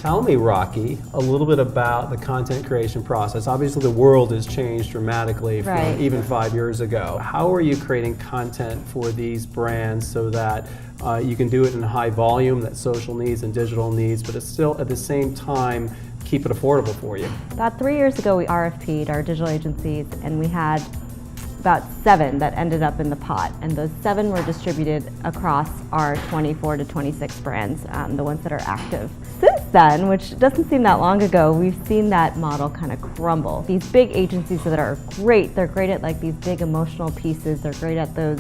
Tell me, Raakhi, a little bit about the content creation process. Obviously, the world has changed dramatically from even 5 years ago. How are you creating content for these brands so that you can do it in high volume, that social needs and digital needs, but it's still at the same time keep it affordable for you? About 3 years ago, we RFP'd our digital agencies, and we had about 7 that ended up in the pot, and those 7 were distributed across our 24 to 26 brands, the ones that are active. Since then, which doesn't seem that long ago, we've seen that model kind of crumble. These big agencies that are great, they're great at like these big emotional pieces, they're great at those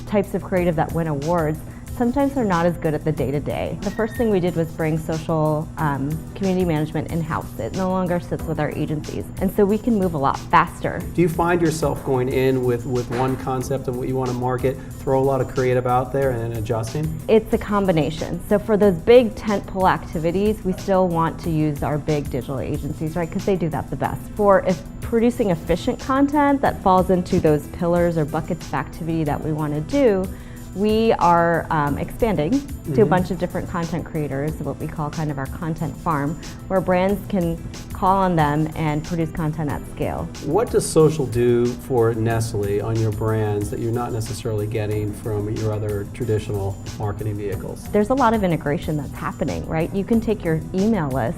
types of creative that win awards. Sometimes they're not as good at the day-to-day. The first thing we did was bring social community management in-house. It no longer sits with our agencies, and so we can move a lot faster. Do you find yourself going in with one concept of what you want to market, throw a lot of creative out there and then adjusting? It's a combination. So for those big tentpole activities, we still want to use our big digital agencies, right? Because they do that the best. For producing efficient content that falls into those pillars or buckets of activity that we want to do, we are expanding to a bunch of different content creators, what we call kind of our content farm, where brands can call on them and produce content at scale. What does social do for Nestle on your brands that you're not necessarily getting from your other traditional marketing vehicles? There's a lot of integration that's happening, right? You can take your email list,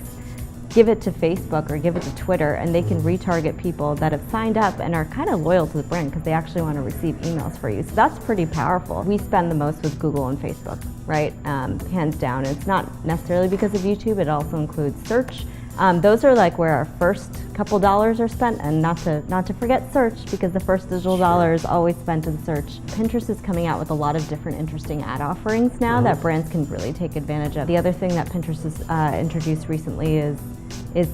give it to Facebook or give it to Twitter, and they can retarget people that have signed up and are kind of loyal to the brand because they actually want to receive emails for you. So that's pretty powerful. We spend the most with Google and Facebook, right? Hands down. It's not necessarily because of YouTube, it also includes search. Those are like where our first couple dollars are spent, and not to forget search, because the first digital dollar is always spent in search. Pinterest is coming out with a lot of different interesting ad offerings now that brands can really take advantage of. The other thing that Pinterest has introduced recently is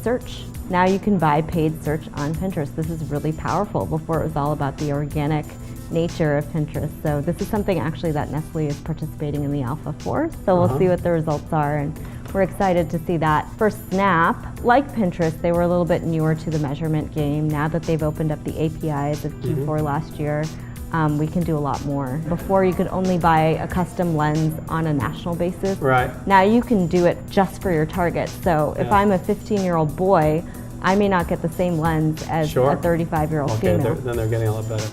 search. Now you can buy paid search on Pinterest. This is really powerful. Before it was all about the organic nature of Pinterest. So this is something actually that Nestle is participating in the alpha for. So we'll see what the results are, and we're excited to see that. For Snap, like Pinterest, they were a little bit newer to the measurement game. Now that they've opened up the APIs of Q4 last year, we can do a lot more. Before, you could only buy a custom lens on a national basis. Right. Now you can do it just for your target. So if I'm a 15-year-old boy, I may not get the same lens as a 35-year-old female. Then they're getting a lot better.